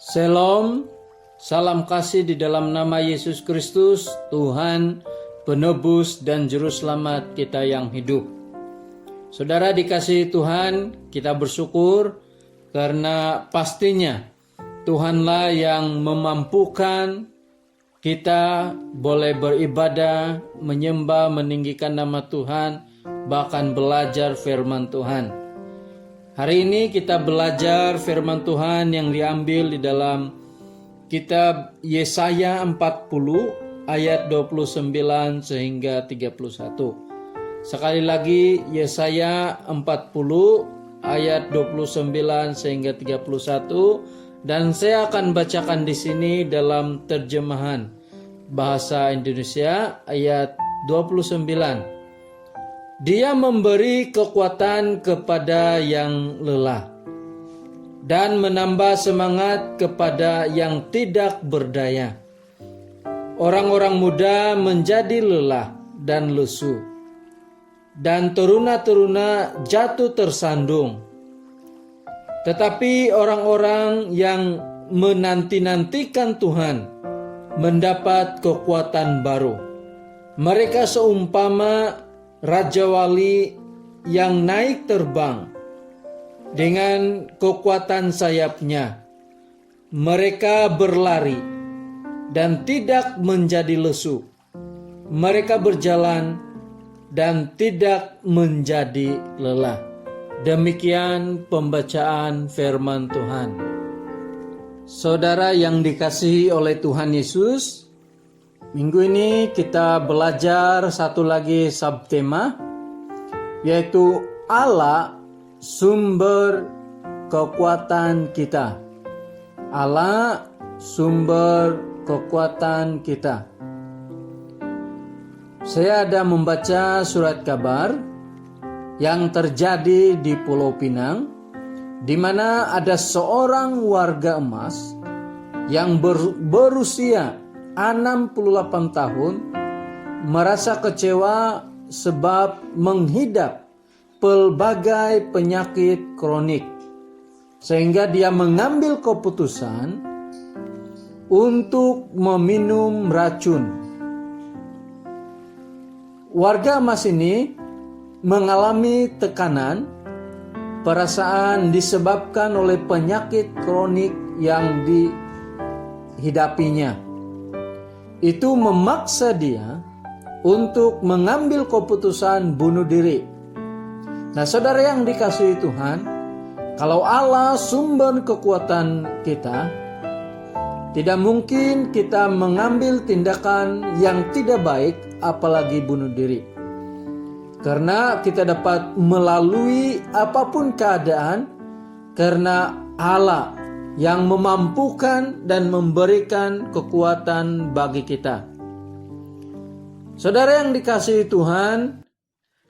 Shalom, salam kasih di dalam nama Yesus Kristus, Tuhan, penebus dan juru selamat kita yang hidup. Saudara dikasihi Tuhan, kita bersyukur karena pastinya Tuhanlah yang memampukan kita boleh beribadah, menyembah, meninggikan nama Tuhan, bahkan belajar firman Tuhan. Hari ini kita belajar firman Tuhan yang diambil di dalam kitab Yesaya 40 ayat 29 sehingga 31. Sekali lagi Yesaya 40 ayat 29 sehingga 31, dan saya akan bacakan di sini dalam terjemahan bahasa Indonesia ayat 29. Dia memberi kekuatan kepada yang lelah dan menambah semangat kepada yang tidak berdaya. Orang-orang muda menjadi lelah dan lesu, dan teruna-teruna jatuh tersandung. Tetapi orang-orang yang menanti-nantikan Tuhan mendapat kekuatan baru. Mereka seumpama Raja Wali yang naik terbang dengan kekuatan sayapnya. Mereka berlari dan tidak menjadi lesu. Mereka berjalan dan tidak menjadi lelah. Demikian pembacaan firman Tuhan. Saudara yang dikasihi oleh Tuhan Yesus, minggu ini kita belajar satu lagi subtema, yaitu Allah sumber kekuatan kita. Allah sumber kekuatan kita. Saya ada membaca surat kabar yang terjadi di Pulau Pinang, di mana ada seorang warga emas yang berusia 68 tahun merasa kecewa sebab menghidap pelbagai penyakit kronik, sehingga dia mengambil keputusan untuk meminum racun. Warga emas ini mengalami tekanan, perasaan disebabkan oleh penyakit kronik yang dihidapinya. Itu memaksa dia untuk mengambil keputusan bunuh diri. Nah, saudara yang dikasihi Tuhan, kalau Allah sumber kekuatan kita, tidak mungkin kita mengambil tindakan yang tidak baik, apalagi bunuh diri. Karena kita dapat melalui apapun keadaan, karena Allah yang memampukan dan memberikan kekuatan bagi kita. Saudara yang dikasihi Tuhan,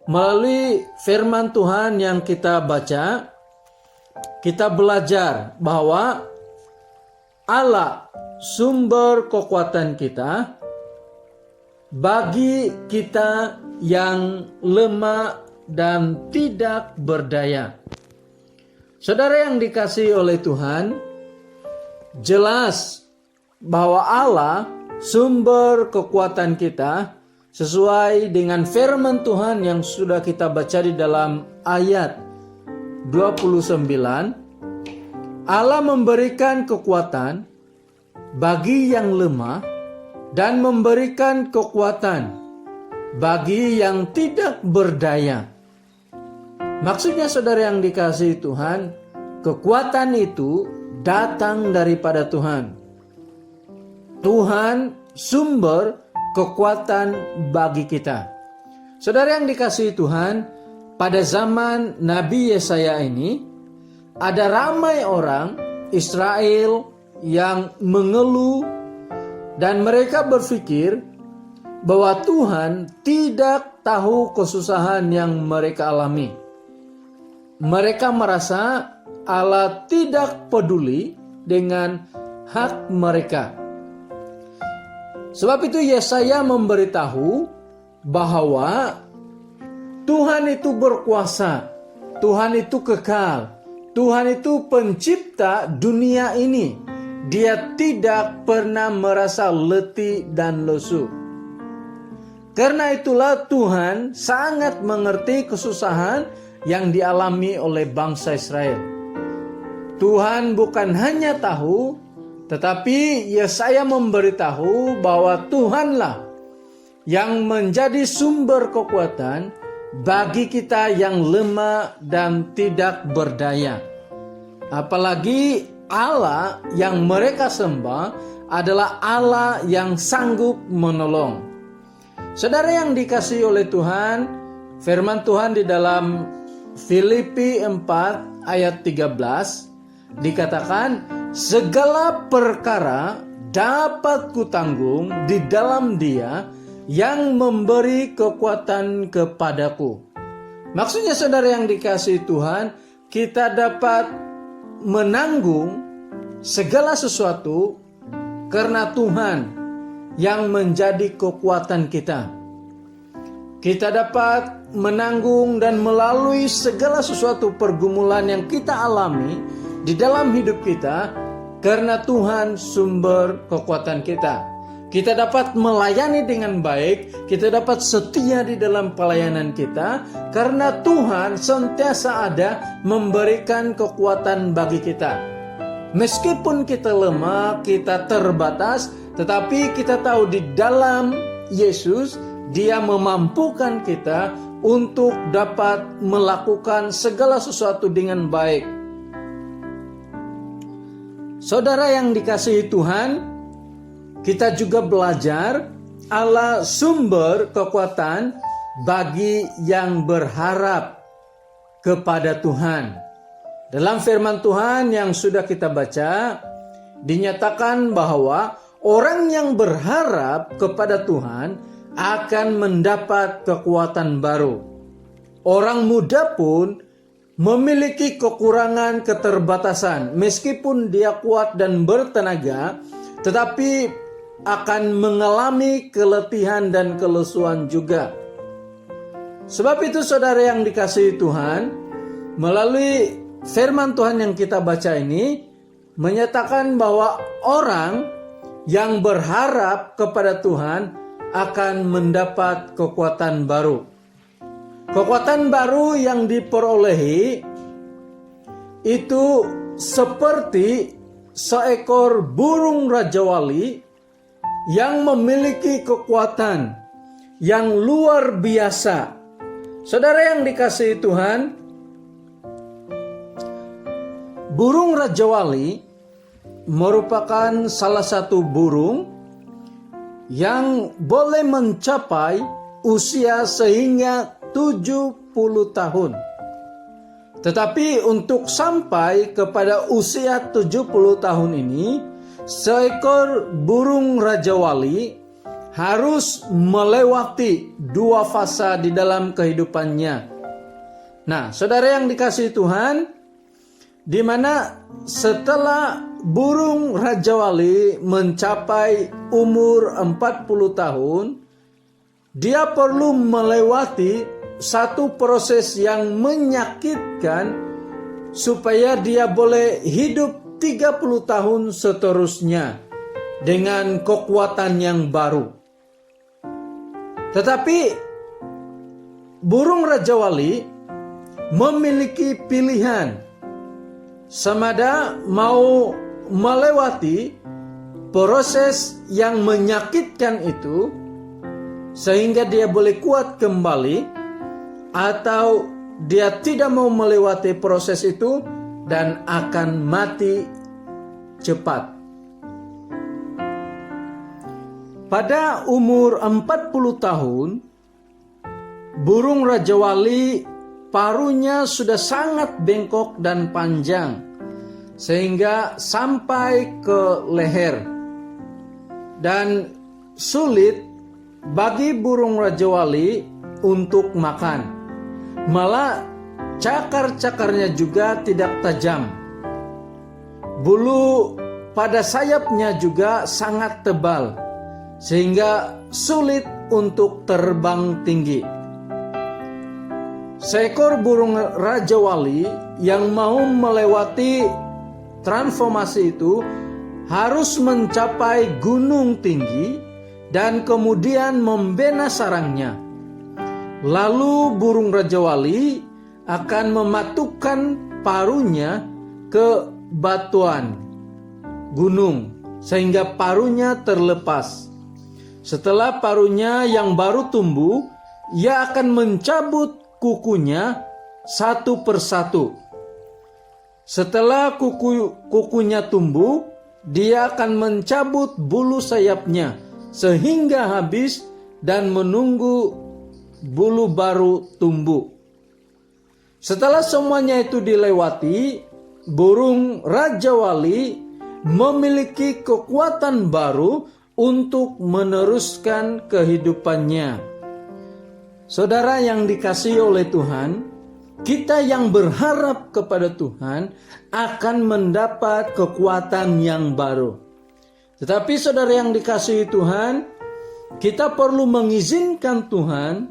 melalui firman Tuhan yang kita baca, kita belajar bahwa Allah sumber kekuatan kita bagi kita yang lemah dan tidak berdaya. Saudara yang dikasihi oleh Tuhan, jelas bahwa Allah sumber kekuatan kita sesuai dengan firman Tuhan yang sudah kita baca di dalam ayat 29. Allah memberikan kekuatan bagi yang lemah dan memberikan kekuatan bagi yang tidak berdaya. Maksudnya saudara yang dikasihi Tuhan, kekuatan itu datang daripada Tuhan. Tuhan sumber kekuatan bagi kita. Saudara yang dikasihi Tuhan, pada zaman Nabi Yesaya ini, ada ramai orang Israel yang mengeluh dan mereka berpikir bahwa Tuhan tidak tahu kesusahan yang mereka alami. Mereka merasa Allah tidak peduli dengan hak mereka. Sebab itu Yesaya memberitahu bahwa Tuhan itu berkuasa, Tuhan itu kekal, Tuhan itu pencipta dunia ini, dia tidak pernah merasa letih dan lesu. Karena itulah Tuhan sangat mengerti kesusahan yang dialami oleh bangsa Israel. Tuhan bukan hanya tahu, tetapi Yesaya memberitahu bahwa Tuhanlah yang menjadi sumber kekuatan bagi kita yang lemah dan tidak berdaya. Apalagi Allah yang mereka sembah adalah Allah yang sanggup menolong. Saudara yang dikasihi oleh Tuhan, firman Tuhan di dalam Filipi 4 ayat 13 dikatakan, segala perkara dapat kutanggung di dalam Dia yang memberi kekuatan kepadaku. Maksudnya saudara yang dikasihi Tuhan, kita dapat menanggung segala sesuatu karena Tuhan yang menjadi kekuatan kita. Kita dapat menanggung dan melalui segala sesuatu pergumulan yang kita alami di dalam hidup kita karena Tuhan sumber kekuatan kita. Kita dapat melayani dengan baik, kita dapat setia di dalam pelayanan kita karena Tuhan sentiasa ada memberikan kekuatan bagi kita. Meskipun kita lemah, kita terbatas, tetapi kita tahu di dalam Yesus Dia memampukan kita untuk dapat melakukan segala sesuatu dengan baik. Saudara yang dikasihi Tuhan, kita juga belajar Allah sumber kekuatan bagi yang berharap kepada Tuhan. Dalam firman Tuhan yang sudah kita baca, dinyatakan bahwa orang yang berharap kepada Tuhan akan mendapat kekuatan baru. Orang muda pun memiliki kekurangan keterbatasan. Meskipun dia kuat dan bertenaga, tetapi akan mengalami keletihan dan kelesuan juga. Sebab itu saudara yang dikasihi Tuhan, melalui firman Tuhan yang kita baca ini menyatakan bahwa orang yang berharap kepada Tuhan akan mendapat kekuatan baru. Kekuatan baru yang diperolehi itu seperti seekor burung rajawali yang memiliki kekuatan yang luar biasa. Saudara yang dikasihi Tuhan, burung rajawali merupakan salah satu burung yang boleh mencapai usia sehingga 70 tahun. Tetapi untuk sampai kepada usia 70 tahun ini, seekor burung rajawali harus melewati 2 fasa di dalam kehidupannya. Nah, saudara yang dikasihi Tuhan, di mana setelah burung rajawali mencapai umur 40 tahun, dia perlu melewati satu proses yang menyakitkan supaya dia boleh hidup 30 tahun seterusnya dengan kekuatan yang baru. Tetapi burung rajawali memiliki pilihan, semada mau melewati proses yang menyakitkan itu sehingga dia boleh kuat kembali, atau dia tidak mau melewati proses itu dan akan mati cepat. Pada umur 40 tahun, burung rajawali paruhnya sudah sangat bengkok dan panjang sehingga sampai ke leher, dan sulit bagi burung rajawali untuk makan. Malah cakar-cakarnya juga tidak tajam. Bulu pada sayapnya juga sangat tebal sehingga sulit untuk terbang tinggi. Seekor burung rajawali yang mau melewati transformasi itu harus mencapai gunung tinggi dan kemudian membina sarangnya. Lalu burung Raja Wali akan mematukkan paruhnya ke batuan gunung sehingga paruhnya terlepas. Setelah paruhnya yang baru tumbuh, ia akan mencabut kukunya satu persatu. Setelah kukunya tumbuh, dia akan mencabut bulu sayapnya sehingga habis dan menunggu bulu baru tumbuh. Setelah semuanya itu dilewati, burung Raja Wali memiliki kekuatan baru untuk meneruskan kehidupannya. Saudara yang dikasihi oleh Tuhan, kita yang berharap kepada Tuhan akan mendapat kekuatan yang baru. Tetapi saudara yang dikasihi Tuhan, kita perlu mengizinkan Tuhan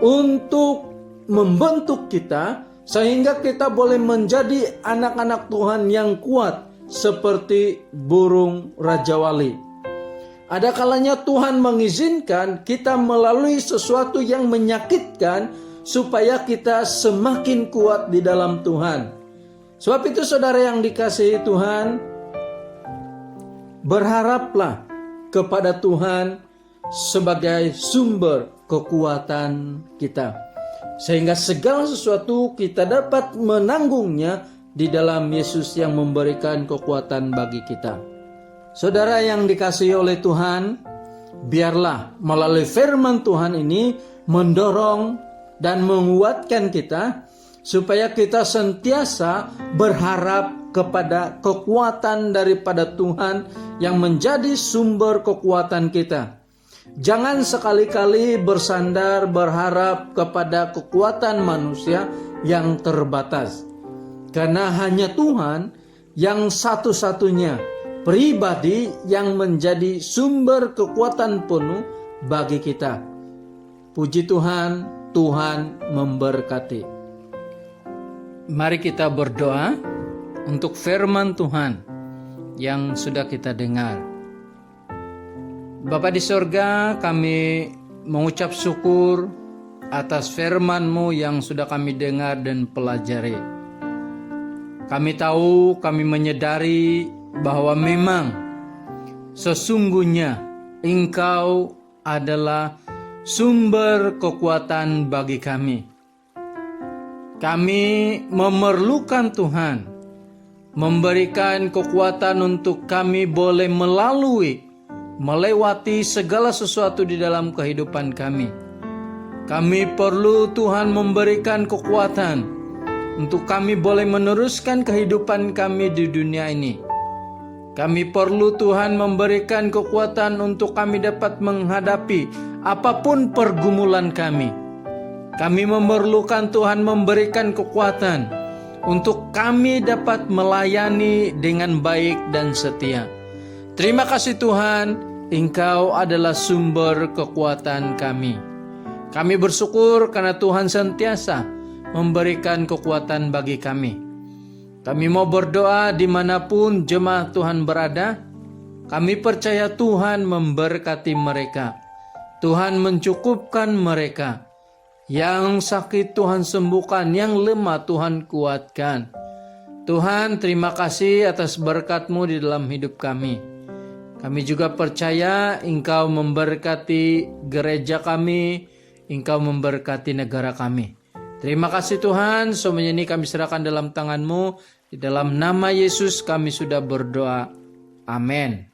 untuk membentuk kita sehingga kita boleh menjadi anak-anak Tuhan yang kuat seperti burung Raja Wali. Ada kalanya Tuhan mengizinkan kita melalui sesuatu yang menyakitkan supaya kita semakin kuat di dalam Tuhan. Sebab itu saudara yang dikasihi Tuhan, berharaplah kepada Tuhan sebagai sumber kekuatan kita, sehingga segala sesuatu kita dapat menanggungnya di dalam Yesus yang memberikan kekuatan bagi kita. Saudara yang dikasihi oleh Tuhan, biarlah melalui firman Tuhan ini mendorong dan menguatkan kita supaya kita sentiasa berharap kepada kekuatan daripada Tuhan yang menjadi sumber kekuatan kita. Jangan sekali-kali bersandar berharap kepada kekuatan manusia yang terbatas. Karena hanya Tuhan yang satu-satunya pribadi yang menjadi sumber kekuatan penuh bagi kita. Puji Tuhan, Tuhan memberkati. Mari kita berdoa untuk firman Tuhan yang sudah kita dengar. Bapa di sorga, kami mengucap syukur atas firman-Mu yang sudah kami dengar dan pelajari. Kami tahu, kami menyadari bahwa memang sesungguhnya Engkau adalah sumber kekuatan bagi kami. Kami memerlukan Tuhan memberikan kekuatan untuk kami boleh melewati segala sesuatu di dalam kehidupan kami. Kami perlu Tuhan memberikan kekuatan untuk kami boleh meneruskan kehidupan kami di dunia ini. Kami perlu Tuhan memberikan kekuatan untuk kami dapat menghadapi apapun pergumulan kami. Kami memerlukan Tuhan memberikan kekuatan untuk kami dapat melayani dengan baik dan setia. Terima kasih Tuhan, Engkau adalah sumber kekuatan kami. Kami bersyukur karena Tuhan sentiasa memberikan kekuatan bagi kami. Kami mau berdoa dimanapun jemaat Tuhan berada. Kami percaya Tuhan memberkati mereka. Tuhan mencukupkan mereka. Yang sakit Tuhan sembuhkan, yang lemah Tuhan kuatkan. Tuhan, terima kasih atas berkat-Mu di dalam hidup kami. Kami juga percaya Engkau memberkati gereja kami, Engkau memberkati negara kami. Terima kasih Tuhan, semuanya ini kami serahkan dalam tangan-Mu. Di dalam nama Yesus kami sudah berdoa. Amin.